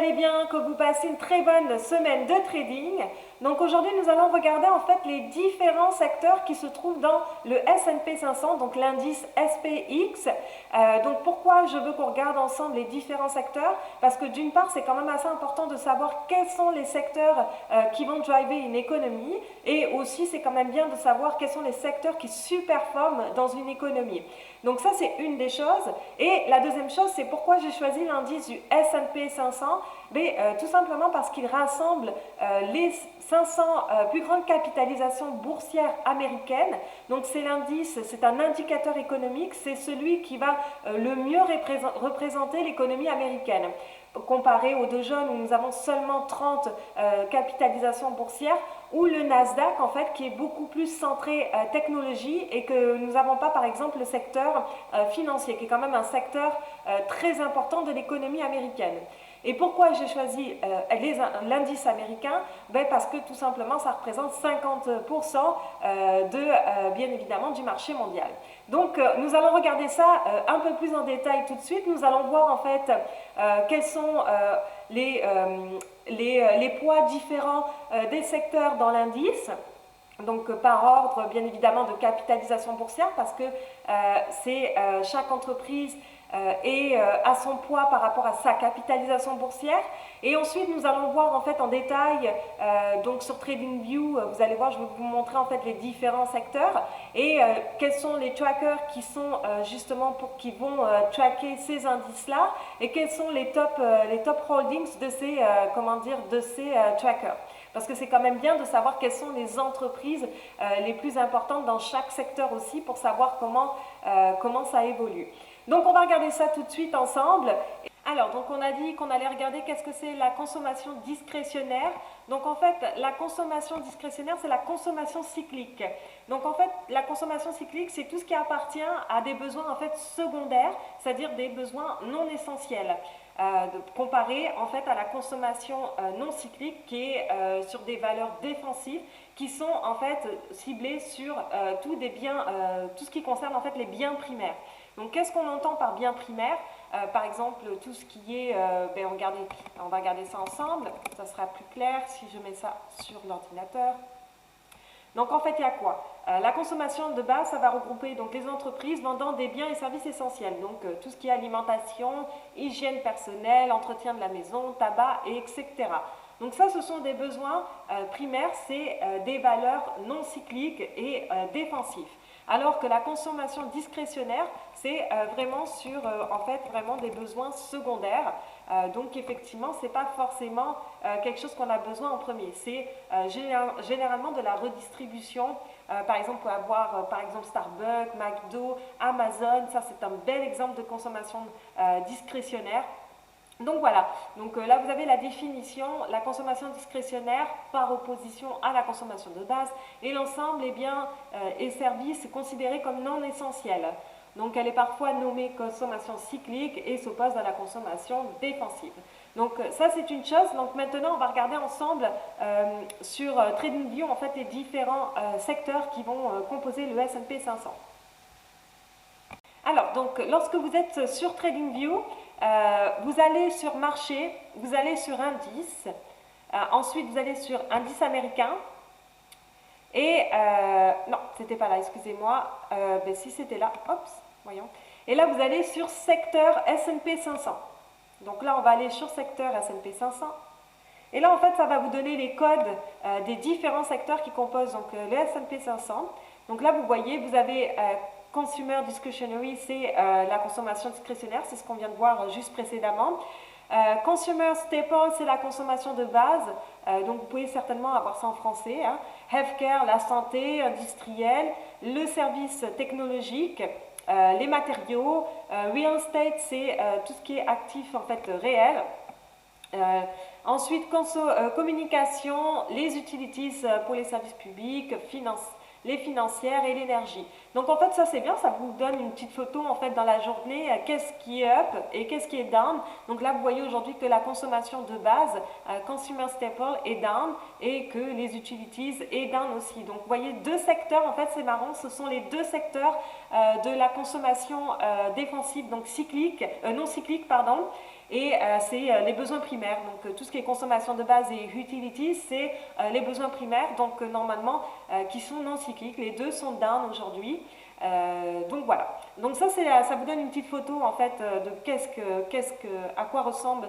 allez bien, que vous passez une très bonne semaine de trading. Donc aujourd'hui, nous allons regarder en fait les différents secteurs qui se trouvent dans le S&P 500, donc l'indice SPX. Donc pourquoi je veux qu'on regarde ensemble les différents secteurs? Parce que d'une part, c'est quand même assez important de savoir quels sont les secteurs qui vont driver une économie, et aussi c'est quand même bien de savoir quels sont les secteurs qui surperforment dans une économie. Donc ça, c'est une des choses. Et la deuxième chose, c'est pourquoi j'ai choisi l'indice du S&P 500. Tout simplement parce qu'il rassemble les 500 plus grandes capitalisations boursières américaines. Donc c'est l'indice, c'est un indicateur économique, c'est celui qui va le mieux représenter l'économie américaine. Comparé aux Dow Jones où nous avons seulement 30 capitalisations boursières, ou le Nasdaq en fait qui est beaucoup plus centré technologie, et que nous n'avons pas par exemple le secteur financier qui est quand même un secteur très important de l'économie américaine. Et pourquoi j'ai choisi l'indice américain? Parce que tout simplement ça représente 50% bien évidemment du marché mondial. Donc nous allons regarder ça un peu plus en détail tout de suite. Nous allons voir en fait quels sont les poids différents des secteurs dans l'indice. Donc par ordre bien évidemment de capitalisation boursière, parce que c'est chaque entreprise à son poids par rapport à sa capitalisation boursière. Et ensuite nous allons voir en fait en détail, donc sur TradingView, vous allez voir, je vais vous montrer en fait les différents secteurs et quels sont les trackers qui sont justement qui vont tracker ces indices là, et quels sont les top holdings de ces trackers. Parce que c'est quand même bien de savoir quelles sont les entreprises les plus importantes dans chaque secteur aussi, pour savoir comment ça évolue. Donc on va regarder ça tout de suite ensemble. Alors, donc on a dit qu'on allait regarder qu'est-ce que c'est la consommation discrétionnaire. Donc en fait, la consommation discrétionnaire, c'est la consommation cyclique. Donc en fait, la consommation cyclique, c'est tout ce qui appartient à des besoins en fait secondaires, c'est-à-dire des besoins non essentiels. Comparé en fait à la consommation non cyclique qui est sur des valeurs défensives qui sont en fait ciblées sur tout ce qui concerne en fait les biens primaires. Donc qu'est-ce qu'on entend par biens primaires? Par exemple, tout ce qui est, on va regarder ça ensemble, ça sera plus clair si je mets ça sur l'ordinateur. Donc en fait, il y a quoi? La consommation de base, ça va regrouper donc les entreprises vendant des biens et services essentiels, donc tout ce qui est alimentation, hygiène personnelle, entretien de la maison, tabac, etc. Donc ça, ce sont des besoins primaires, c'est des valeurs non cycliques et défensifs. Alors que la consommation discrétionnaire, c'est vraiment sur vraiment des besoins secondaires. Donc effectivement, ce n'est pas forcément quelque chose qu'on a besoin en premier. C'est généralement de la redistribution. Par exemple, on peut avoir par exemple Starbucks, McDo, Amazon. Ça, c'est un bel exemple de consommation discrétionnaire. Donc voilà, donc là vous avez la définition, la consommation discrétionnaire par opposition à la consommation de base, et l'ensemble des biens et services considérés comme non essentiels. Donc elle est parfois nommée consommation cyclique et s'oppose à la consommation défensive. Donc ça c'est une chose. Donc maintenant on va regarder ensemble sur TradingView en fait les différents secteurs qui vont composer le S&P 500. Alors donc lorsque vous êtes sur TradingView, vous allez sur marché, vous allez sur indice, ensuite vous allez sur indice américain, et non, c'était pas là, excusez-moi, si c'était là, hop, voyons, et là vous allez sur secteur S&P 500. Donc là on va aller sur secteur S&P 500, et là en fait ça va vous donner les codes des différents secteurs qui composent donc, le S&P 500. Donc là vous voyez, vous avez Consumer Discretionary, c'est la consommation discrétionnaire, c'est ce qu'on vient de voir juste précédemment. Consumer Staple, c'est la consommation de base, donc vous pouvez certainement avoir ça en français. Hein. Healthcare, la santé, industrielle, le service technologique, les matériaux. Real estate, c'est tout ce qui est actif en fait réel. Ensuite, communication, les utilities pour les services publics, les financières et l'énergie. Donc en fait ça c'est bien, ça vous donne une petite photo en fait dans la journée, qu'est-ce qui est up et qu'est-ce qui est down. Donc là vous voyez aujourd'hui que la consommation de base, consumer staple, est down, et que les utilities est down aussi. Donc vous voyez deux secteurs, en fait c'est marrant, ce sont les deux secteurs de la consommation défensive, donc cyclique, non cyclique pardon. et c'est les besoins primaires. Donc tout ce qui est consommation de base et utilities, c'est les besoins primaires, donc normalement qui sont non cycliques. Les deux sont down aujourd'hui. Donc voilà. Donc ça vous donne une petite photo en fait de à quoi ressemble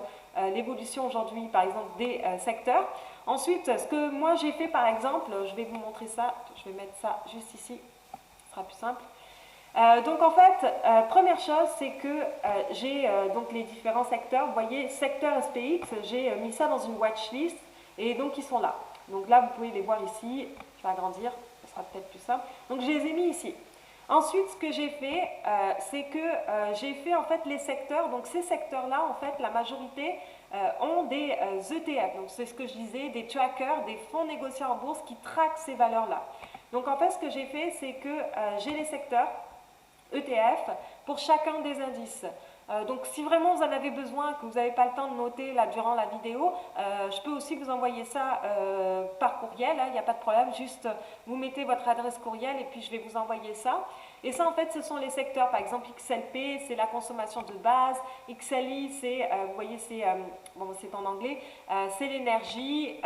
l'évolution aujourd'hui, par exemple des secteurs. Ensuite, ce que moi j'ai fait par exemple, je vais vous montrer ça. Je vais mettre ça juste ici. Ce sera plus simple. Donc en fait, première chose, c'est que j'ai donc les différents secteurs. Vous voyez, secteur SPX, j'ai mis ça dans une watchlist et donc ils sont là. Donc là, vous pouvez les voir ici. Je vais agrandir, ce sera peut-être plus simple. Donc je les ai mis ici. Ensuite, ce que j'ai fait, c'est que j'ai fait en fait les secteurs. Donc ces secteurs-là, en fait, la majorité ont des ETF. Donc c'est ce que je disais, des trackers, des fonds négociés en bourse qui traquent ces valeurs-là. Donc en fait, ce que j'ai fait, c'est que j'ai les secteurs ETF pour chacun des indices. Donc si vraiment vous en avez besoin, que vous n'avez pas le temps de noter là durant la vidéo, je peux aussi vous envoyer ça par courriel, il n'y a pas de problème, juste vous mettez votre adresse courriel et puis je vais vous envoyer ça. Et ça en fait ce sont les secteurs, par exemple XLP c'est la consommation de base, XLI c'est, vous voyez c'est en anglais, c'est l'énergie,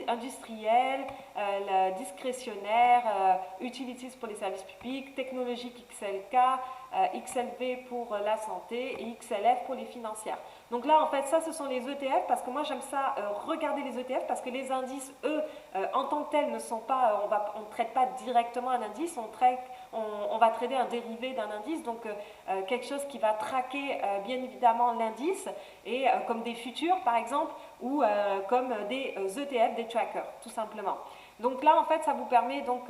industrielle, discrétionnaire, utilities pour les services publics, technologique XLK, XLV pour la santé et XLF pour les financières. Donc là, en fait, ça, ce sont les ETF parce que moi, j'aime ça regarder les ETF parce que les indices, eux, en tant que tels, ne sont pas, on ne traite pas directement un indice, on va trader un dérivé d'un indice, donc quelque chose qui va traquer bien évidemment l'indice, et comme des futurs, par exemple, ou comme des ETF, des trackers, tout simplement. Donc là, en fait, ça vous permet donc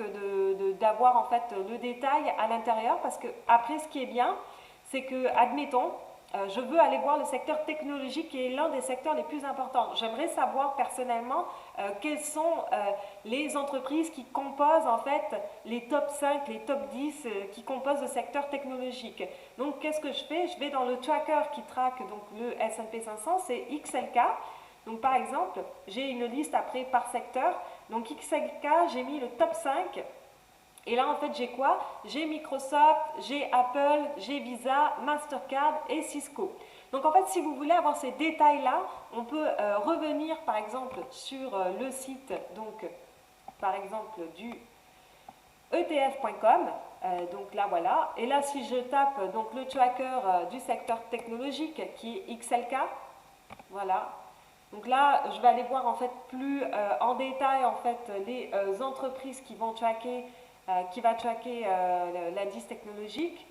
d'avoir en fait le détail à l'intérieur, parce que après, ce qui est bien, c'est que, admettons, je veux aller voir le secteur technologique qui est l'un des secteurs les plus importants. J'aimerais savoir personnellement quelles sont les entreprises qui composent en fait les top 5, les top 10 qui composent le secteur technologique. Donc qu'est-ce que je fais? Je vais dans le tracker qui traque donc le S&P 500, c'est XLK. Donc par exemple, j'ai une liste après par secteur. Donc XLK, j'ai mis le top 5. Et là, en fait, j'ai quoi? J'ai Microsoft, j'ai Apple, j'ai Visa, Mastercard et Cisco. Donc, en fait, si vous voulez avoir ces détails-là, on peut revenir, par exemple, sur le site, donc, par exemple, du ETF.com. Donc là, voilà. Et là, si je tape donc, le tracker du secteur technologique, qui est XLK, voilà. Donc là, je vais aller voir en fait plus en détail en fait les entreprises qui vont traquer l'indice technologique.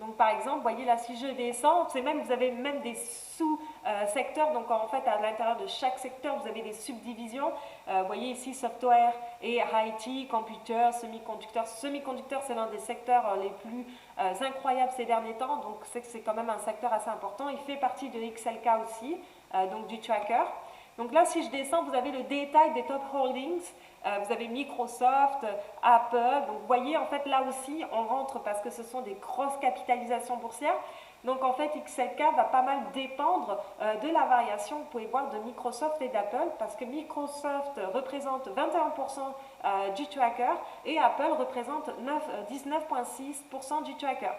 Donc par exemple, vous voyez là, si je descends, vous avez même des sous-secteurs, donc en fait à l'intérieur de chaque secteur, vous avez des subdivisions. Vous voyez ici software et IT, computer, semi-conducteurs. Semi-conducteurs, c'est l'un des secteurs les plus incroyables ces derniers temps, donc c'est quand même un secteur assez important. Il fait partie de XLK aussi, donc du tracker. Donc là, si je descends, vous avez le détail des top holdings. Vous avez Microsoft, Apple. Donc vous voyez, en fait, là aussi, on rentre parce que ce sont des grosses capitalisations boursières. Donc en fait, XLK va pas mal dépendre de la variation, vous pouvez voir, de Microsoft et d'Apple, parce que Microsoft représente 21% du tracker et Apple représente 19,6% du tracker.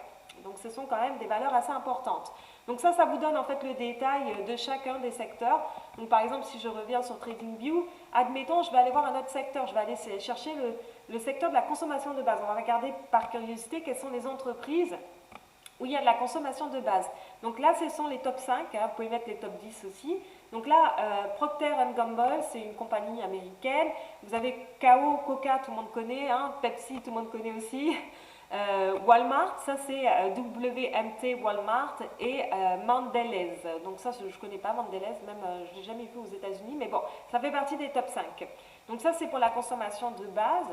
Donc ce sont quand même des valeurs assez importantes. Donc ça vous donne en fait le détail de chacun des secteurs. Donc par exemple, si je reviens sur TradingView, admettons, je vais aller voir un autre secteur, je vais aller chercher le secteur de la consommation de base. On va regarder par curiosité quelles sont les entreprises où il y a de la consommation de base. Donc là, ce sont les top 5, vous pouvez mettre les top 10 aussi. Donc là, Procter & Gamble, c'est une compagnie américaine. Vous avez Kao, Coca, tout le monde connaît, Pepsi, tout le monde connaît aussi. Walmart, ça c'est WMT Walmart et Mondelez. Donc ça, je ne connais pas Mondelez, même je ne l'ai jamais vu aux États-Unis, mais bon, ça fait partie des top 5. Donc ça, c'est pour la consommation de base.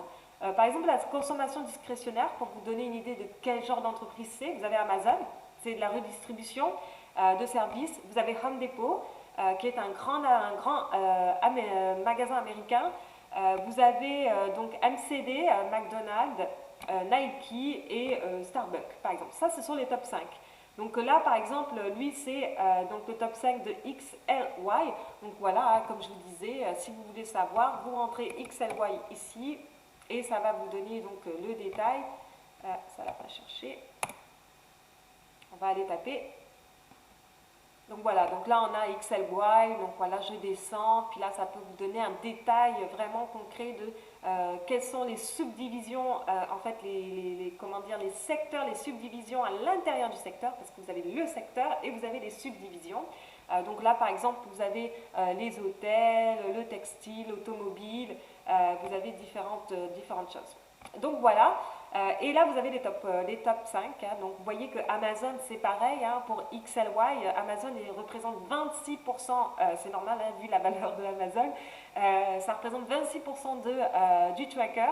Par exemple, la consommation discrétionnaire, pour vous donner une idée de quel genre d'entreprise c'est, vous avez Amazon, c'est de la redistribution de services. Vous avez Home Depot, qui est un grand magasin américain. Vous avez donc MCD, McDonald's, Nike et Starbucks, par exemple. Ça, ce sont les top 5. Donc là, par exemple, lui, c'est donc le top 5 de XLY. Donc voilà, comme je vous disais, si vous voulez savoir, vous rentrez XLY ici et ça va vous donner donc le détail. Ça ne l'a pas cherché. On va aller taper Donc voilà, donc là on a XLY, donc voilà je descends, puis là ça peut vous donner un détail vraiment concret de quelles sont les subdivisions, en fait comment dire, les secteurs, les subdivisions à l'intérieur du secteur, parce que vous avez le secteur et vous avez les subdivisions. Donc là par exemple vous avez les hôtels, le textile, l'automobile, vous avez différentes choses. Donc voilà, et là vous avez les top 5, hein. Donc vous voyez que Amazon c'est pareil, hein, pour XLY, Amazon représente 26%, c'est normal hein, vu la valeur de Amazon, ça représente 26% du tracker.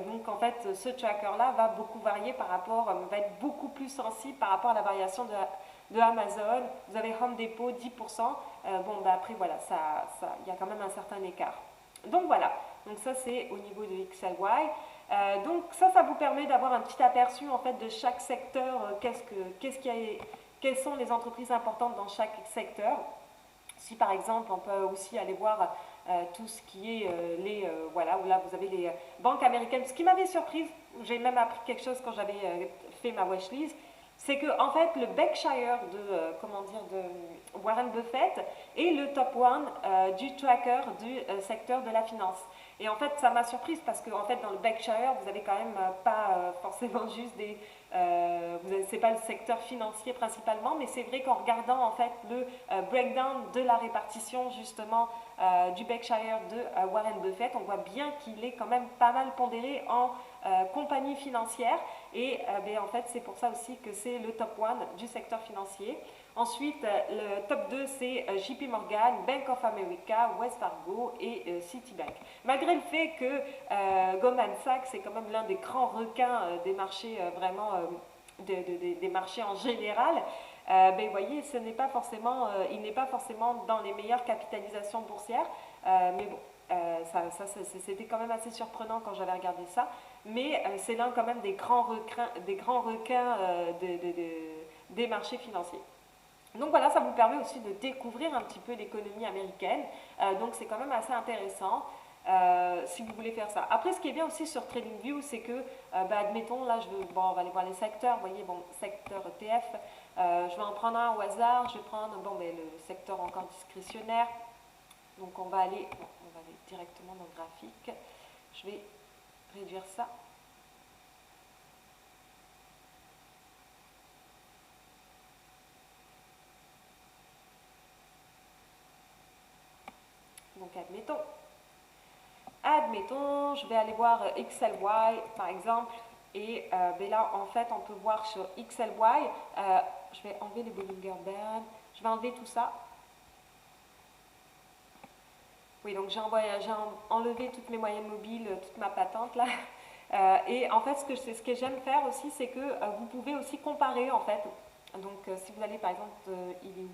Donc en fait ce tracker là va beaucoup varier par rapport, va être beaucoup plus sensible par rapport à la variation de Amazon. Vous avez Home Depot 10%, bon bah après voilà, il y a quand même un certain écart. Donc voilà, donc ça c'est au niveau de XLY. Donc ça vous permet d'avoir un petit aperçu en fait de chaque secteur, quelles sont les entreprises importantes dans chaque secteur. Si par exemple on peut aussi aller voir tout ce qui est voilà, où là vous avez les banques américaines. Ce qui m'avait surprise, j'ai même appris quelque chose quand j'avais fait ma watchlist, c'est que en fait le Berkshire de Warren Buffett est le top one du tracker du secteur de la finance. Et en fait ça m'a surprise parce que en fait dans le Berkshire vous avez quand même pas forcément juste c'est pas le secteur financier principalement, mais c'est vrai qu'en regardant en fait le breakdown de la répartition justement du Berkshire de Warren Buffett, on voit bien qu'il est quand même pas mal pondéré en compagnie financière et en fait c'est pour ça aussi que c'est le top 1 du secteur financier. Ensuite, le top 2, c'est JP Morgan, Bank of America, Wells Fargo et Citibank. Malgré le fait que Goldman Sachs est quand même l'un des grands requins des marchés vraiment des marchés en général, vous voyez, il n'est pas forcément dans les meilleures capitalisations boursières, mais bon, c'était quand même assez surprenant quand j'avais regardé ça, mais c'est l'un quand même des grands requins des marchés financiers. Donc voilà, ça vous permet aussi de découvrir un petit peu l'économie américaine, donc c'est quand même assez intéressant. Si vous voulez faire ça. Après, ce qui est bien aussi sur TradingView, c'est que, admettons, là, on va aller voir les secteurs. Vous voyez, bon, secteur ETF, je vais en prendre un au hasard. Je vais prendre, le secteur encore discrétionnaire. Donc, on va aller directement dans le graphique. Je vais réduire ça. Donc, admettons, je vais aller voir XLY par exemple, et là en fait on peut voir sur XLY, je vais enlever les Bollinger Bands, je vais enlever tout ça. Oui, donc j'ai enlevé toutes mes moyennes mobiles, toute ma patente là. Et en fait ce que j'aime faire aussi, c'est que vous pouvez aussi comparer en fait. Donc si vous allez par exemple, il est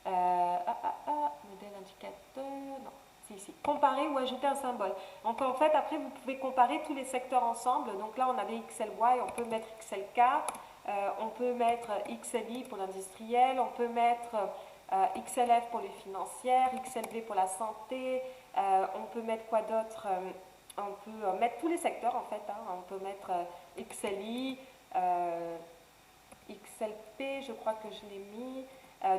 où modèle indicateur, non. Ici, comparer ou ajouter un symbole. Donc en fait, après, vous pouvez comparer tous les secteurs ensemble. Donc là, on avait XLY, on peut mettre XLK, on peut mettre XLI pour l'industriel, on peut mettre XLF pour les financières, XLV pour la santé, on peut mettre quoi d'autre, on peut mettre tous les secteurs en fait, hein. On peut mettre XLI, XLP, je crois que je l'ai mis.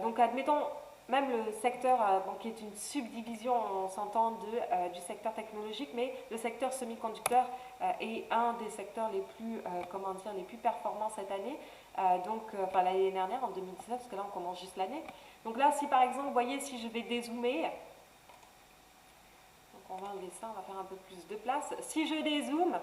Donc admettons, même le secteur, qui est une subdivision, on s'entend, du secteur technologique, mais le secteur semi-conducteur est un des secteurs les plus, les plus performants cette année. L'année dernière, en 2019, parce que là on commence juste l'année. Donc là, si par exemple, vous voyez, si je vais dézoomer, donc on va enlever ça, on va faire un peu plus de place. Si je dézoome,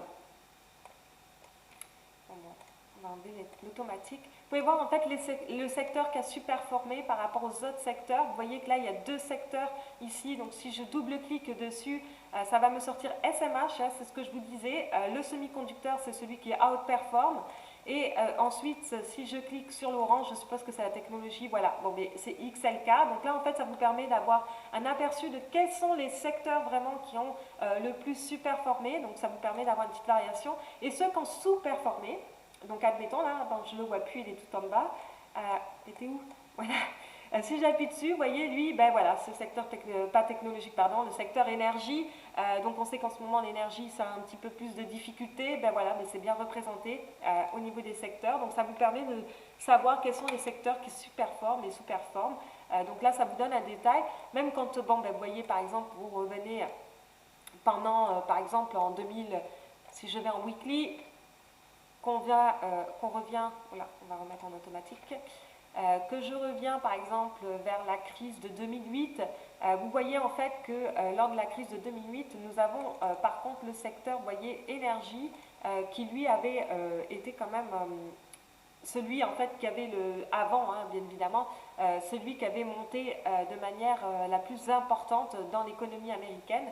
on va enlever l'automatique. Vous pouvez voir en fait le secteur qui a su performer par rapport aux autres secteurs. Vous voyez que là, il y a deux secteurs ici. Donc si je double-clique dessus, ça va me sortir SMH, hein, c'est ce que je vous disais. Le semi-conducteur, c'est celui qui outperforme. Et ensuite, si je clique sur l'orange, je suppose que c'est la technologie, voilà, c'est XLK. Donc là, en fait, ça vous permet d'avoir un aperçu de quels sont les secteurs vraiment qui ont le plus sous-performé. Donc ça vous permet d'avoir une petite variation. Et ceux qui ont sous-performé, donc admettons, là, je ne le vois plus, il est tout en bas. Il était où? Voilà. Si j'appuie dessus, vous voyez, lui, ben voilà, ce secteur, pas technologique, pardon, le secteur énergie. Donc on sait qu'en ce moment, l'énergie, ça a un petit peu plus de difficultés. Ben voilà, mais c'est bien représenté au niveau des secteurs. Donc ça vous permet de savoir quels sont les secteurs qui surperforment et sous-performent. Donc là, ça vous donne un détail. Même quand, bon, ben, vous voyez, par exemple, vous revenez pendant, par exemple, en 2000, si je vais en weekly, qu'on revient, voilà, on va remettre en automatique, que je reviens par exemple vers la crise de 2008, vous voyez en fait que lors de la crise de 2008, nous avons par contre le secteur, vous voyez, énergie, qui lui avait été quand même celui en fait qui avait avant, hein, bien évidemment, celui qui avait monté de manière la plus importante dans l'économie américaine,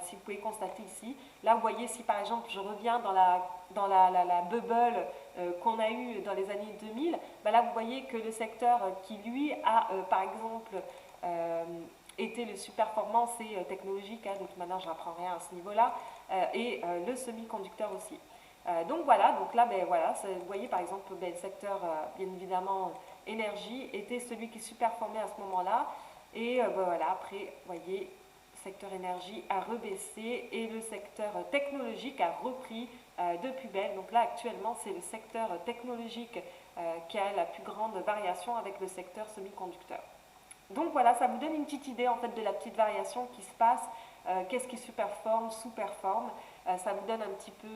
si vous pouvez constater ici. Là, vous voyez, si par exemple je reviens dans la bubble qu'on a eue dans les années 2000, ben là vous voyez que le secteur qui lui a par exemple été le super-performant, c'est technologique, hein, de toute manière je n'apprends rien à ce niveau-là, et le semi-conducteur aussi. Donc voilà, donc là, ben, voilà, vous voyez par exemple ben, le secteur, bien évidemment, énergie était celui qui superformait à ce moment-là. Et ben, voilà, après, vous voyez, le secteur énergie a rebaissé et le secteur technologique a repris de plus belle. Donc là, actuellement, c'est le secteur technologique qui a la plus grande variation avec le secteur semi-conducteur. Donc voilà, ça vous donne une petite idée en fait de la petite variation qui se passe, qu'est-ce qui superforme, sous-performe, ça vous donne un petit peu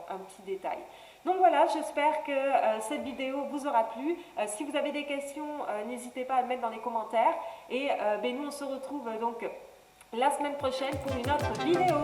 un petit détail. Donc voilà, j'espère que cette vidéo vous aura plu. Si vous avez des questions, n'hésitez pas à le mettre dans les commentaires. Et ben, nous on se retrouve donc la semaine prochaine pour une autre vidéo.